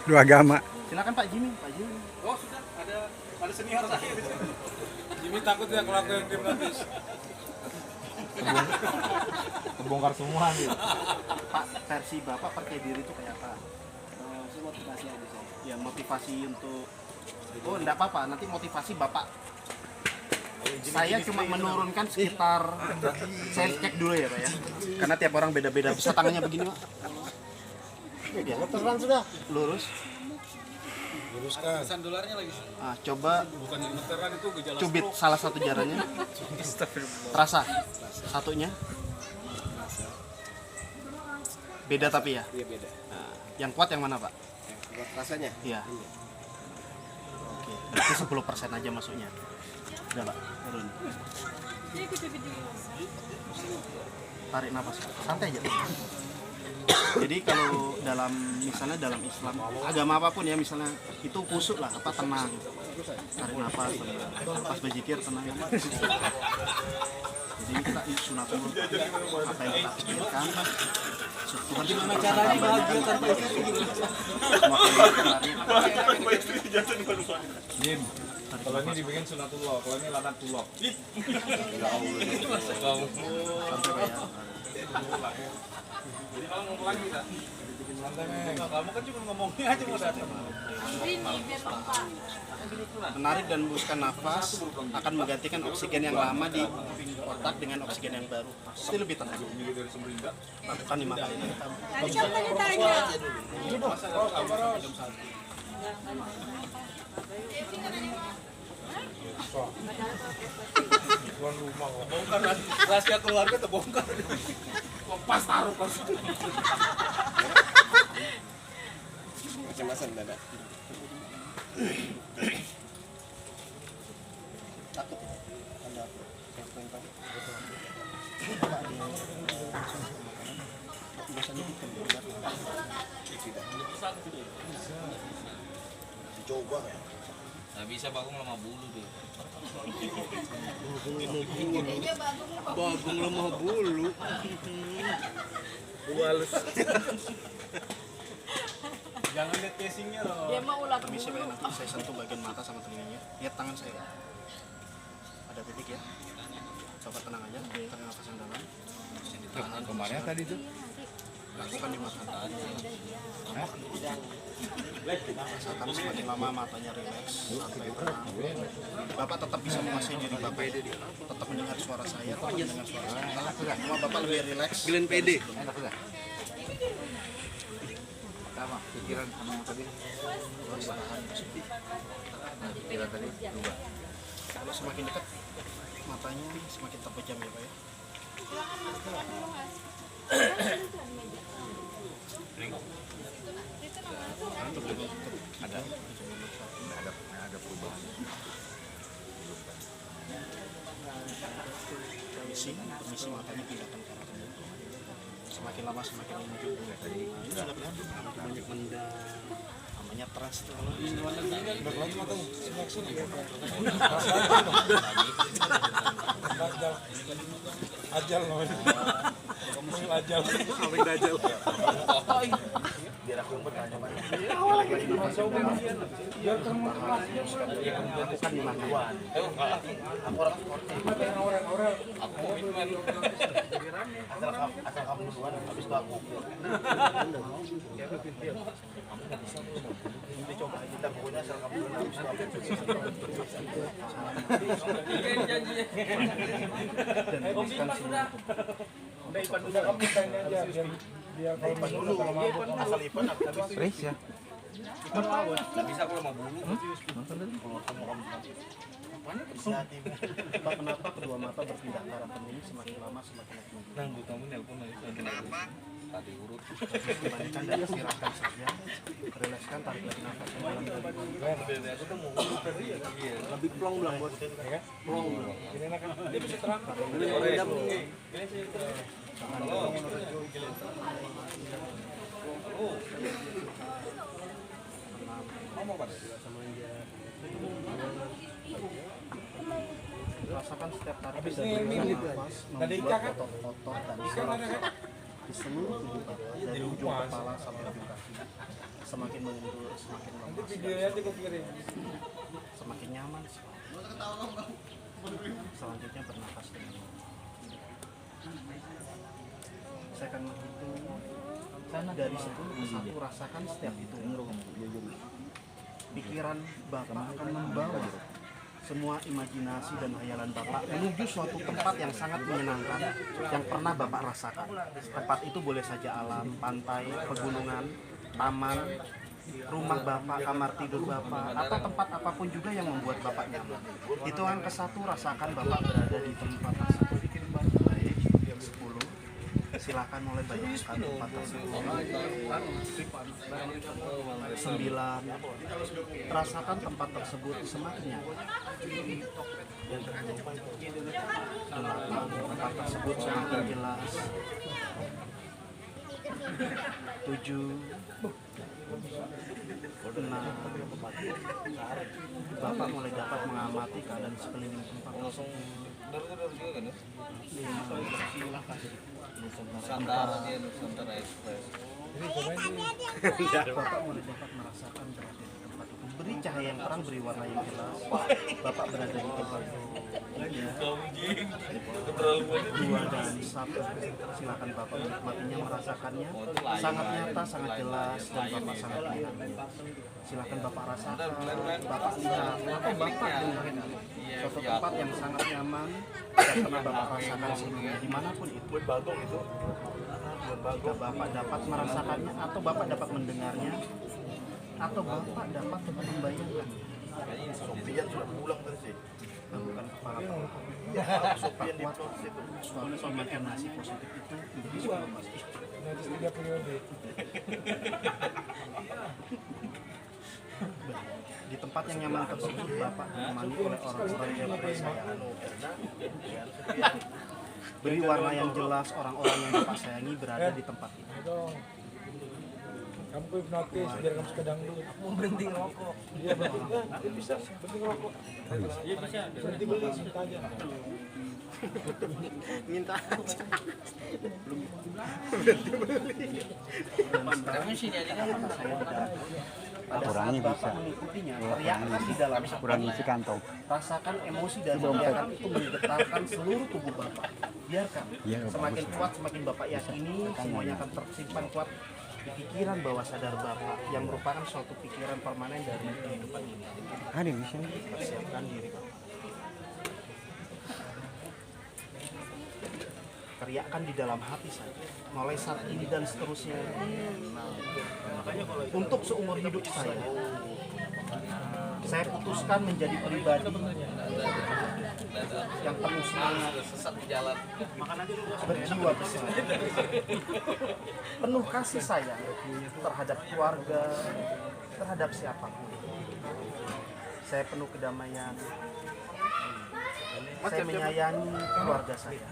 Dua agama. Silakan Pak Jimmy, Pak Jimmy. Oh sudah ada senior saya di sini. Jimmy takut ya kalau aku yang hipnotis. Kebongkar semua gitu. Pak, versi Bapak percaya diri itu kayak apa? Motivasi aja saya. Ya motivasi untuk enggak apa-apa, nanti motivasi Bapak. Saya cuma menurunkan sekitar, saya cek dulu ya Pak ya. Karena tiap orang beda-beda. Bisa tangannya begini Pak. Ya, terang sudah. Lurus. Luruskan. Pesan dolarnya lagi. Ah, coba Bukan yang meteran itu gejala cubit stroke. salah satu jaranya. Terasa satunya. Beda tapi ya. Iya beda. Nah, yang kuat yang mana Pak? Buat rasanya. Iya. Oke, berarti 10% aja masuknya. Udah Pak, turun. Tarik nafas, santai aja. Jadi kalau misalnya dalam Islam, agama apapun ya, misalnya itu kusuk lah, apa tenang. Tarik nafas, tenang. Pas berzikir tenang. Jadi ini kita sunatullah, apa yang kita pikirkan. Gimana caranya bahagia tanpa istri? Jim, kalau ini dibikin sunatullah, kalau ini lanatullah. Ya Allah. Sampai kayak Jadi kalau ngomong lagi kita. Kamu kan cuma ngomongnya aja mau datang. menarik dan hembuskan nafas akan menggantikan oksigen yang lama di otak dengan oksigen yang baru. Pasti lebih tenang. Lakukan 5 kali. Tadi katanya tanya. Bongkar rahasia keluarga terbongkar. Pas taruh pas. Kecemasan dada. Takut ya? Ada apa yang takut? Dicoba ya? Nggak bisa bagong lama bulu deh. Bagong lemah bulu. Halus. Jangan lihat casingnya loh. Dia mau ulang Permisi Pak, nanti saya sentuh bagian mata sama telinganya. Lihat tangan saya. Ada titik ya. Coba tenang aja. Tarik nafas yang dalam. Ditahan. Kemana tadi tuh? Lakukan 5 kali. Rasakan semakin lama matanya rileks, santai tenang. Bapak tetap bisa menguasai diri Bapak, tetap mendengar suara saya, tetap mendengar suara saya. Cuma Bapak lebih rileks. Glen PD. Pertama, pikiran sama tadi. Pikiran tadi berubah. Kalau semakin dekat matanya semakin terpejam ya Pak ya. Ada perubahan. Permisi matanya pindahkan ke arah kanan. Semakin lama semakin maju. Tadi ini sudah kelihatan banyak mendang. Namanya trust tuh. Udah lagi matanya. Sini. Ajal namanya. Ngomongin ajal. Sampai dajal. Biar aku yang bertanya. Lakukan 5 kali. Aku komitmen. Asal kamu duluan, habis itu aku. Dicoba kita pokoknya asal kamu duluan, habis itu Dan hembuskan seluruh Udah Ipan udah kamu tanya aja dia kalau dulu asal Ipan habis Riz ya. bisa aku lama bulu. Pak, kenapa kedua mata berpindah ke arah kening semakin lama semakin tinggi? Nang bu kamu nelpon lagi tadi urut. Kembalikan dan istirahatkan saja. Rilekskan, tarik lagi nafas yang dalam dari Aku tuh mau urut tadi ya. Lebih plong bilang bos. Plong. Ini enak kan? Dia bisa terang. Ini sih. Halo. Ngomong Pak. rasakan setiap tarik Habis dan ini buang ini nafas tadi membuat Ika kan? otot-otot dan Ikan saraf ada kan? di seluruh tubuh Bapak, dari ujung kepala sampai ujung kaki. Semakin mengendur, semakin lemas, semakin nyaman. Selanjutnya bernapas dengan normal. Saya akan menghitung dari 10 ke 1, rasakan setiap itu. Pikiran Bapak akan membawa semua imajinasi dan hayalan Bapak menuju suatu tempat yang sangat menyenangkan yang pernah Bapak rasakan. Tempat itu boleh saja alam, pantai, pegunungan, taman, rumah Bapak, kamar tidur Bapak, atau tempat apapun juga yang membuat Bapak nyaman. Hitungan ke 1, rasakan Bapak berada di tempat tersebut. Baik, 10. Silakan mulai bayangkan tempat tersebut. 9. Rasakan tempat tersebut semakin nyaman. 8. Tempat tersebut semakin jelas. 7. 6. Bapak mulai dapat mengamati keadaan sekeliling tempat. Langsung dari juga kan ya? 5. Nusantara dia, Nusantara Express. Bapak mulai dapat merasakan berada di tempat itu. Beri cahaya yang terang, beri warna yang jelas. Bapak berada di tempat itu. 2 dan 1. Silakan Bapak menikmatinya, merasakannya. Sangat nyata, sangat jelas, dan Bapak sangat lihat. Silakan Bapak rasakan, Bapak lihat, atau Bapak dengar. Suatu tempat yang sangat nyaman yang pernah Bapak rasakan sebelumnya, dimanapun itu. Jika Bapak dapat merasakannya, atau Bapak dapat mendengarnya, atau Bapak dapat membayangkan. Sofian sudah pulang dari sini. Bukan kepala Bapak. Sofian di Suatu imajinasi positif itu menjadi sebuah pasti. Di tempat yang nyaman tersebut Bapak ditemani oleh orang-orang yang bersayang. Beri warna yang jelas, orang-orang yang Bapak sayangi berada di tempat itu. Kamu kok hipnotis biar kamu suka dangdut. Mau berhenti ngerokok. Iya berhenti, bisa berhenti ngerokok. Iya bisa. Berhenti beli, minta aja. Minta aja. Tapi sih jadi kan Pada saat Bapak mengikutinya, teriakan di dalam Kurang isi kantong. rasakan emosi dan teriakan itu menggetarkan seluruh tubuh Bapak. Biarkan, semakin kuat, semakin Bapak yakini, semuanya akan tersimpan kuat di pikiran bawah sadar Bapak yang merupakan suatu pikiran permanen dari kehidupan ini. Ada di sini. Persiapkan diri Bapak. Teriakkan di dalam hati saya, mulai saat ini dan seterusnya. Untuk seumur hidup saya putuskan menjadi pribadi yang penuh semangat, sesat di jalan. berjiwa besar, penuh kasih sayang terhadap keluarga, terhadap siapapun. Saya penuh kedamaian. Saya menyayangi keluarga saya.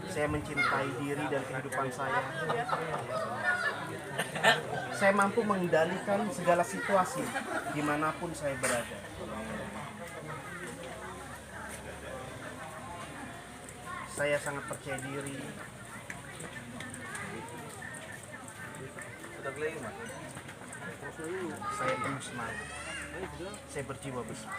Saya mencintai diri dan kehidupan saya. Saya mampu mengendalikan segala situasi dimanapun saya berada. Saya sangat percaya diri. Saya penuh semangat. Saya berjiwa besar.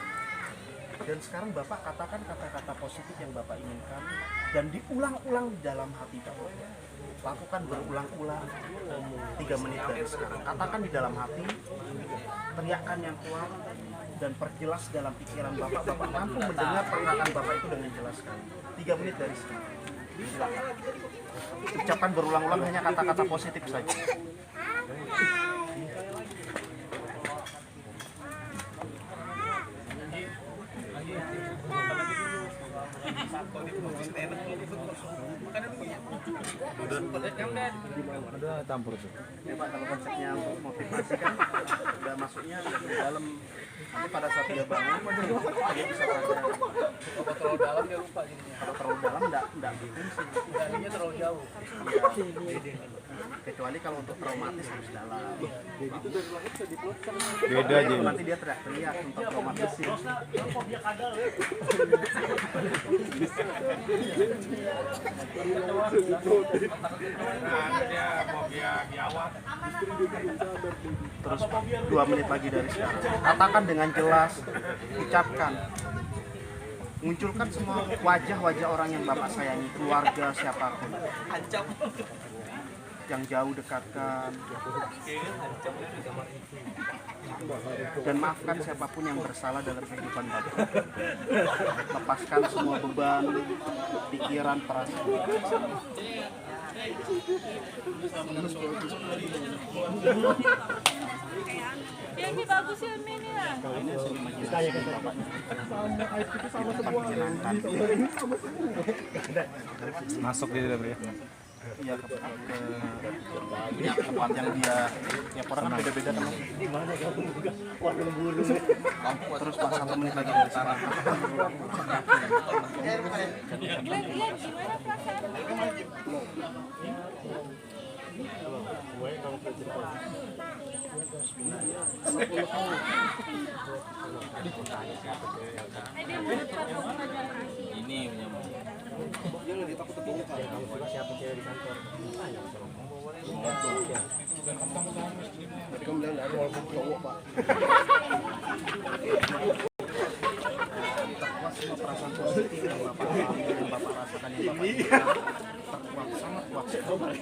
Dan sekarang Bapak katakan kata-kata positif yang Bapak inginkan dan diulang-ulang di dalam hati Bapak. Lakukan berulang-ulang 3 menit dari sekarang. Katakan di dalam hati, teriakan yang kuat dan perjelas dalam pikiran Bapak. Bapak mampu mendengar perkataan Bapak itu dengan jelas sekali. 3 menit dari sekarang. Silakan. Ucapkan berulang-ulang hanya kata-kata positif saja. Ada campur tuh. Ya Pak, kalau konsepnya motivasi kan udah masuknya di dalam, nanti pada saat dia bangun dia bisa pada Kalau terlalu dalam dia lupa jadinya. kalau terlalu dalam enggak bikin sih. Jadinya terlalu jauh. Ya, Kecuali kalau untuk traumatis harus dalam. Beda aja. Nanti dia teriak-teriak untuk traumatis sih. Terus 2 menit lagi dari sekarang, katakan dengan jelas, ucapkan, munculkan semua wajah-wajah orang yang Bapak sayangi, keluarga siapapun, yang jauh dekatkan, dan maafkan siapapun yang bersalah dalam kehidupan Bapak. Lepaskan semua beban, pikiran, perasaan. Ya, ini bagus ya ini ya. Ini sering menjelaskan Bapak. Masuk di dalam ya. Ya ke tempat yang dia ya orang kan beda-beda kan. Terus pas 1 menit lagi dari sana. Glenn, gimana perasaan? Ini punya mau. Semua perasaan positif yang Bapak alami, yang Bapak rasakan, yang Bapak terkuat, sangat kuat sekali.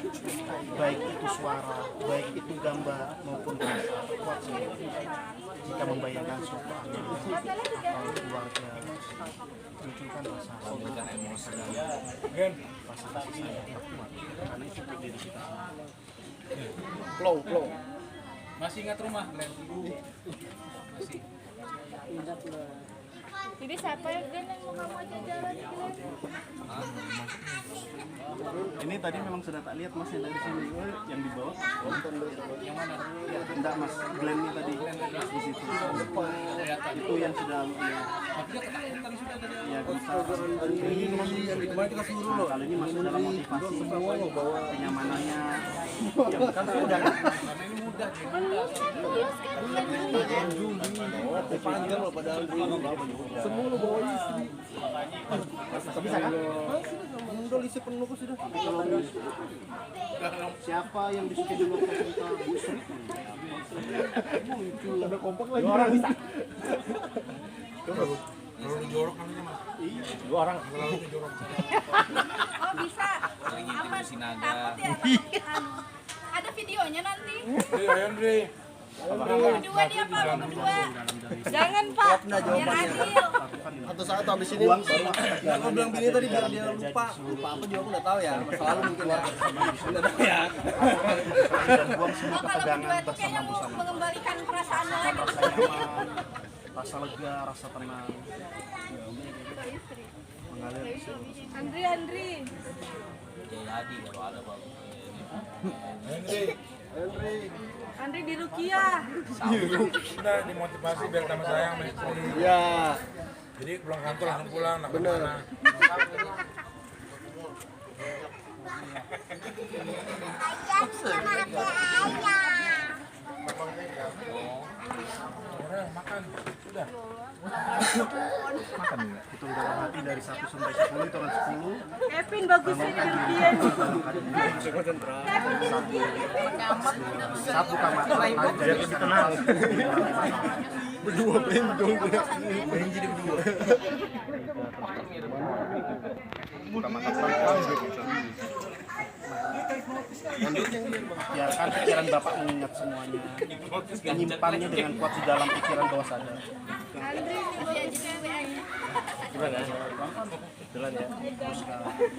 Baik itu suara, baik itu gambar maupun rasa, kuat sekali. Jika membayangkan suatu atau keluarga, munculkan rasa Memberikan emosi. rasa kasih sayang terkuat. Karena itu untuk diri kita sendiri. Plong. Masih ingat rumah, Glenn? Masih. Jadi siapa ya Glenn yang mau kamu ajak jalan Glenn? Ini tadi memang sudah tak lihat Mas yang dari sini, yang di bawah. Yang mana? Enggak Mas, Glenn ini tadi di situ. Itu yang sudah Tapi dia ketahuan tadi sudah ada. ya bisa. Ini masih yang di kemarin kita suruh dulu. Kali ini masuk dalam motivasi kenyamanannya. Ya kan sudah. Karena ini mudah. Panjang loh padahal semua lo bawa istri. Bisa kan? Udah isi penuh kok sudah. Siapa yang disukai dulu kita busuk? Muncul ada kompak lagi. Orang bisa. Kalau dijorok namanya Mas. Dua orang. Oh bisa. Sering ngintip Aman. di Sinaga. Takut ya, takut anu. Ada videonya nanti. Andre. Berdua dia Pak, berdua. Jangan Pak. Biar adil. Atau saat habis ini baru aku bilang bini tadi biar dia lupa apa juga aku udah tahu ya. Selalu mungkin ya. Udah tahu ya. Dan buang semua Oh, kalau ketegangan berdua tuh kayaknya bersama mau busana. mengembalikan perasaannya lagi. Rasa nyaman, rasa lega, rasa tenang. Mengalir ke seluruh. Andri. Jadi kalau ada bagus. Andri di Rukiah. Udah dimotivasi biar tambah sayang sama istri. Ya. Jadi pulang kantor langsung pulang, nak Bener. kemana. Udah makan, sudah. Hitung dalam hati dari 1 sampai 10, hitungan 10. Kevin bagusnya di Rukiah nih. Kevin di Rukiah. Saat buka mata, tarik dari lebih tenang. Berdua pengen dong. Pengen jadi berdua. Buka mata pelan-pelan gitu. Biarkan pikiran Bapak mengingat semuanya. Menyimpannya dengan kuat di dalam pikiran bawah sadar. Andri dia jadi WA-nya. Jalan ya.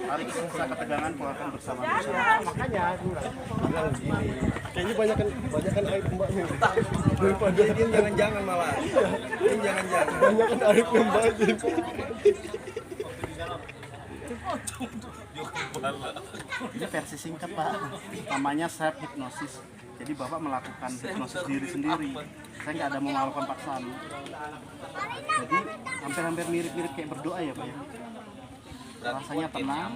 Tarik sisa ketegangan, keluarkan bersama. Makanya aku bilang gini. Kayaknya banyakan aib mbaknya. Daripada dia jangan-jangan malah. Dia jangan-jangan. Banyakan aibnya mbaknya. Ini versi singkat Pak, namanya self hypnosis. Jadi Bapak melakukan hipnosis diri sendiri. Saya nggak ada mau melakukan paksaan. Jadi hampir-hampir mirip-mirip kayak berdoa ya Pak ya. Rasanya tenang,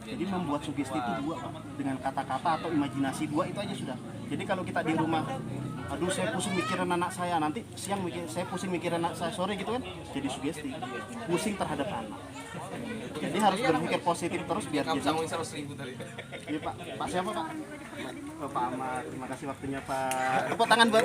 Jadi membuat sugesti itu dua, Pak. Dengan kata-kata atau imajinasi dua itu aja sudah. Jadi kalau kita di rumah, aduh saya pusing mikirin anak saya, nanti siang saya pusing mikirin anak saya, sore gitu kan, jadi sugesti. Pusing terhadap anak. Jadi harus berpikir positif terus biar jadi. Iya Pak. Pak siapa Pak? Pak Ahmad. Terima kasih waktunya Pak. Tepuk tangan buat